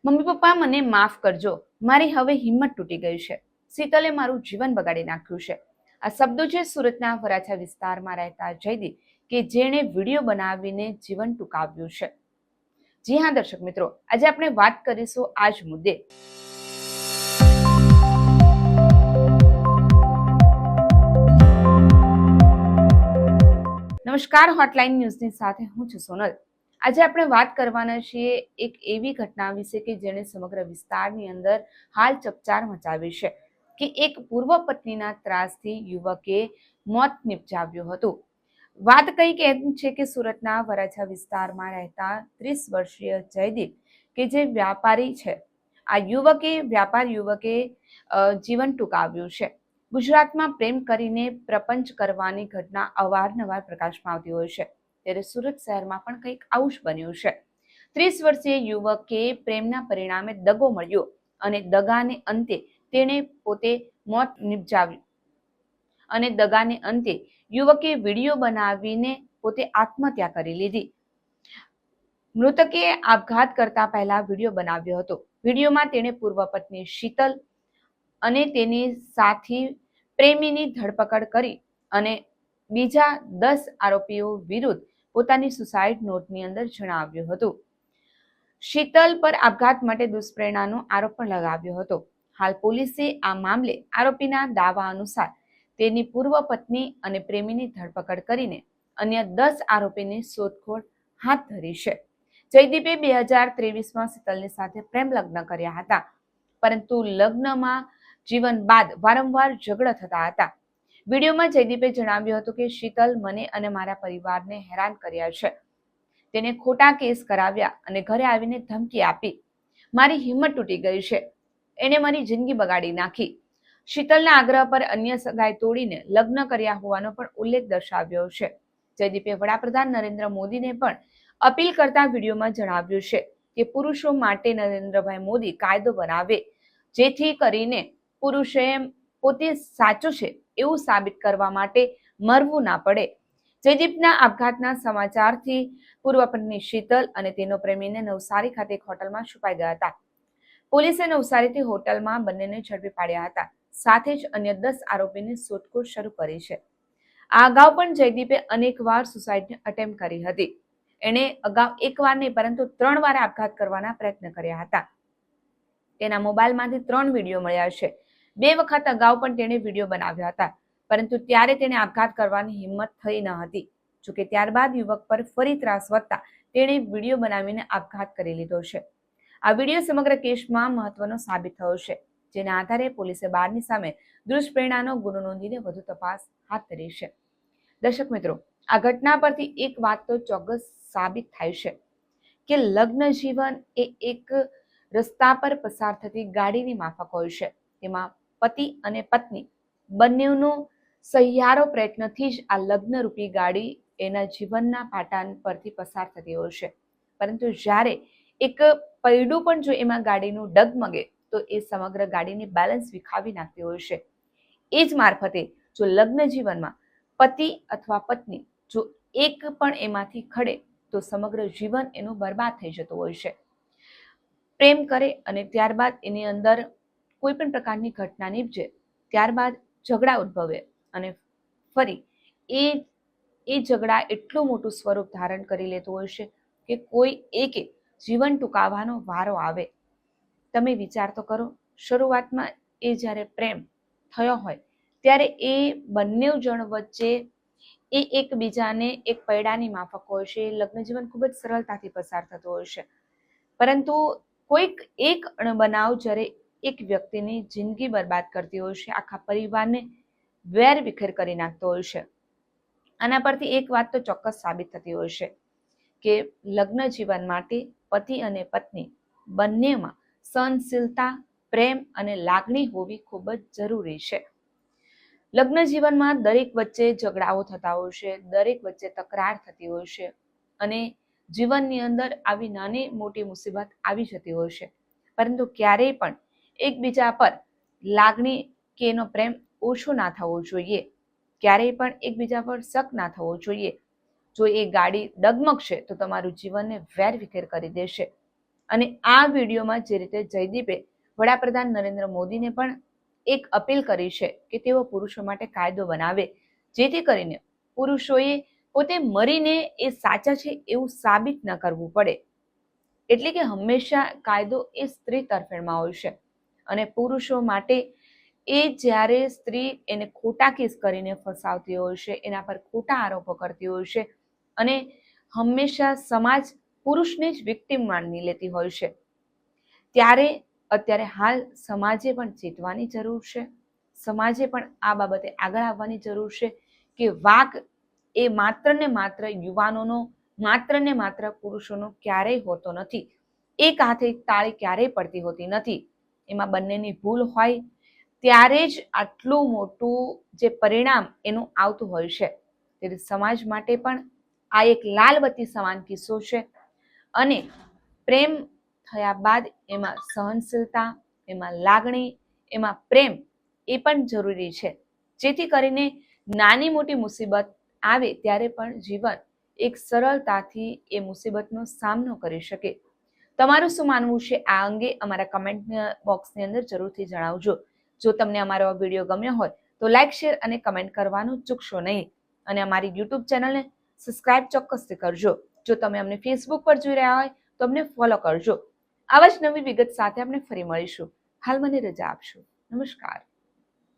Mummy papa મને માફ કરજો, મારી હવે હિંમત તૂટી ગઈ છે. શીતલે મારું જીવન બગાડી નાખ્યું છે. આ શબ્દો છે સુરતના વરાછા વિસ્તારમાં રહેતા જયદીપ કે જેણે વિડીયો બનાવીને જીવન ટૂંકાવ્યું છે. જી હા દર્શક મિત્રો, આજે આપણે વાત કરીશું આ જ મુદ્દે. નમસ્કાર, હોટલાઇન ન્યૂઝની સાથે હું છું સોનલ. આજે આપણે વાત કરવાના છીએ એક એવી ઘટના વિશે કે જેણે સમગ્ર વિસ્તારની અંદર હાલ ચકચાર મચાવી છે કે એક પૂર્વ પત્નીના ત્રાસથી યુવકે મોત નિપજાવ્યું હતું. વાત કંઈક એમ છે કે સુરતના વરાછા વિસ્તારમાં રહેતા 30 વર્ષીય જયદીપ કે જે વ્યાપારી છે, આ યુવકે જીવન ટૂંકાવ્યું છે. ગુજરાતમાં પ્રેમ કરીને પ્રપંચ કરવાની ઘટના અવારનવાર પ્રકાશમાં આવતી હોય છે, ત્યારે સુરત શહેરમાં પણ કંઈક આવું જ બન્યું છે. 30 વર્ષીય યુવકે પ્રેમના પરિણામે દગો મળ્યો અને દગાને અંતે તેણે પોતે મોત નિપજાવ્યું અને દગાને અંતે યુવકે વિડીયો બનાવીને પોતે આત્મહત્યા કરી લીધી. મૃતકે આપઘાત કરતા પહેલા વિડીયો બનાવ્યો હતો. વિડીયોમાં તેણે પૂર્વ પત્ની શીતલ અને તેની સાથી પ્રેમીની ધરપકડ કરી અને બીજા 10 આરોપીઓ વિરુદ્ધ પોતાની સુસાઇડ નોટની અંદર જણાવ્યું હતું. શીતલ પર આપઘાત માટે દુષ્પ્રેરણાનો આરોપ પણ લગાવ્યો હતો. હાલ પોલીસે આ મામલે આરોપીના દાવા અનુસાર તેની પૂર્વ પત્ની અને પ્રેમીની ધરપકડ કરીને અન્ય 10 આરોપીની શોધખોળ હાથ ધરી છે. જયદીપે 2023માં શીતલની સાથે પ્રેમ લગ્ન કર્યા હતા, પરંતુ લગ્નમાં જીવન બાદ વારંવાર ઝઘડા થતા હતા. વિડીયોમાં જયદીપે જણાવ્યું હતું કે શીતલ મને અને મારા પરિવારને હેરાન કર્યા છે. તેને ખોટા કેસ કરાવ્યા અને ઘરે આવીને ધમકી આપી. મારી હિંમત તૂટી ગઈ છે. એને મારી જિંદગી બગાડી નાખી. શીતલના આગ્રહ પર અન્ય સગાઈ તોડીને લગ્ન કર્યા હોવાનો પણ ઉલ્લેખ દર્શાવ્યો છે. જયદીપે વડાપ્રધાન નરેન્દ્ર મોદીને પણ અપીલ કરતા વિડીયોમાં જણાવ્યું છે કે પુરુષો માટે નરેન્દ્રભાઈ મોદી કાયદો બનાવે, જેથી કરીને પુરુષે પોતે સાચો છે એવું સાબિત કરવા માટે મરવું ના પડે. જયદીપના આપઘાતના સમાચારથી પૂર્વ પત્ની શીતલ અને તેનો પ્રેમીને નવસારી ખાતે એક હોટલમાં છુપાઈ ગયા હતા. પોલીસે નવસારીથી હોટલમાં બંનેને ઝડપી પાડ્યા હતા. સાથે જ અન્ય 10 આરોપીની શોધખોળ શરૂ કરી છે. આ અગાઉ પણ જયદીપે અનેકવાર સુસાઇડની અટેમ્પ્ટ કરી હતી. એણે અગાઉ એકવાર નહીં પરંતુ 3 વાર આપઘાત કરવાના પ્રયત્ન કર્યા હતા. તેના મોબાઈલમાંથી 3 વિડીયો મળ્યા છે. 2 વખત અગાઉ પણ તેણે વિડીયો બનાવ્યા હતા, પરંતુ ત્યારે તેણે આપઘાત કરવાની હિંમત થઈ ન હતી. જોકે ત્યારબાદ યુવક પર ફરી ત્રાસ વધતા તેણે વિડીયો બનાવીને આપઘાત કરી લીધો છે. આ વિડીયો સમગ્ર કેસમાં મહત્વનો સાબિત થયો છે, જેના આધારે પોલીસે 12ની સામે દુષ્પ્રેરણાનો ગુનો નોંધીને વધુ તપાસ હાથ ધરી છે. દર્શક મિત્રો, આ ઘટના પરથી એક વાત તો ચોક્કસ સાબિત થાય છે કે લગ્ન જીવન એ એક રસ્તા પર પસાર થતી ગાડીની માફક હોય છે. તેમાં પતિ અને પત્ની બંનેનો સહિયારો પ્રયત્નથી જ આ લગ્નરૂપી ગાડી એના જીવનના પાટા પરથી પસાર થતી હોય છે. પરંતુ જ્યારે એક પૈડું પણ જો એમાં ગાડીનું ડગમગે તો એ સમગ્ર ગાડીની બેલેન્સ વિખાવી નાખતી હોય છે. એ જ મારફતે જો લગ્ન જીવનમાં પતિ અથવા પત્ની જો એક પણ એમાંથી ખડે તો સમગ્ર જીવન એનું બરબાદ થઈ જતું હોય છે. પ્રેમ કરે અને ત્યારબાદ એની અંદર કોઈ પણ પ્રકારની ઘટના નીપજે, ત્યારબાદ ઝઘડા ઉદ્ભવે અને ફરી એ ઝઘડા એટલું મોટું સ્વરૂપ ધારણ કરી લેતું હોય છે કે કોઈ એકે જીવન ટૂંકાવવાનો વારો આવે. તમે વિચાર તો કરો, શરૂઆતમાં એ જ્યારે પ્રેમ થયો હોય ત્યારે એ બંને જણ વચ્ચે એ એકબીજાને એક પૈડાની માફક હોય છે. લગ્ન જીવન ખૂબ જ સરળતાથી પસાર થતું હોય છે, પરંતુ કોઈક એક અણબનાવ જ્યારે એક વ્યક્તિની જિંદગી બરબાદ કરતી હોય છે, આખા પરિવારને વેર વિખેર કરી નાખતો હોય છે. આના પરથી એક વાત તો ચોક્કસ સાબિત થતી હોય છે કે લગ્ન જીવન માટે પતિ અને પત્ની બંનેમાં સહનશીલતા, પ્રેમ અને લાગણી હોવી ખૂબ જ જરૂરી છે. લગ્ન જીવનમાં દરેક વચ્ચે ઝઘડાઓ થતા હોય છે, દરેક વચ્ચે તકરાર થતી હોય છે અને જીવનની અંદર આવી નાની મોટી મુસીબત આવી જતી હોય છે, પરંતુ ક્યારેય પણ એકબીજા પર લાગણી કે એનો પ્રેમ ઓછો ના થવો જોઈએ. ક્યારેય પણ એકબીજા પર શક ના થવો જોઈએ. જો એ ગાડી ડગમગશે તો તમારું જીવનને વેર વિખેર કરી દેશે. અને આ વિડીયોમાં જે રીતે જયદીપે વડાપ્રધાન નરેન્દ્ર મોદીને પણ એક અપીલ કરી છે કે તેઓ પુરુષો માટે કાયદો બનાવે, જેથી કરીને પુરુષોએ પોતે મરીને એ સાચા છે એવું સાબિત ન કરવું પડે. એટલે કે હંમેશા કાયદો એ સ્ત્રી તરફેણમાં હોય છે અને પુરુષો માટે એ જ્યારે સ્ત્રી એને ખોટા કેસ કરીને ફસાવતી હોય છે, એના પર ખોટા આરોપો કરતી હોય છે અને હંમેશા સમાજ પુરુષને જ વિક્ટિમ માની લેતી હોય છે, ત્યારે અત્યારે હાલ સમાજે પણ ચેતવાની જરૂર છે. સમાજે પણ આ બાબતે આગળ આવવાની જરૂર છે કે વાક એ માત્ર ને માત્ર યુવાનોનો, માત્ર ને માત્ર પુરુષોનો ક્યારેય હોતો નથી. એક હાથે તાળી ક્યારેય પડતી હોતી નથી. એમાં બંનેની ભૂલ હોય ત્યારે જ આટલું મોટું જે પરિણામ એનું આવતું હોય છે. તેથી સમાજ માટે પણ આ એક લાલ બત્તી સમાન કિસ્સો છે અને પ્રેમ થયા બાદ એમાં સહનશીલતા, એમાં લાગણી, એમાં પ્રેમ એ પણ જરૂરી છે, જેથી કરીને નાની મોટી મુસીબત આવે ત્યારે પણ જીવન એક સરળતાથી એ મુસીબતનો સામનો કરી શકે. તમારું શું માનવું છે આ અંગે અમારા કમેન્ટ બોક્સની અંદર જરૂરથી જણાવજો. જો તમને અમારો આ વિડીયો ગમ્યો હોય તો લાઈક, શેર અને કમેન્ટ કરવાનું ચૂકશો નહીં અને અમારી યુટ્યુબ ચેનલને સબસ્ક્રાઇબ ચોક્કસથી કરજો. જો તમે અમને ફેસબુક પર જોઈ રહ્યા હોય તો અમને ફોલો કરજો. આવા જ નવી વિગત સાથે આપણે ફરી મળીશું. હાલ મને રજા આપશો. નમસ્કાર.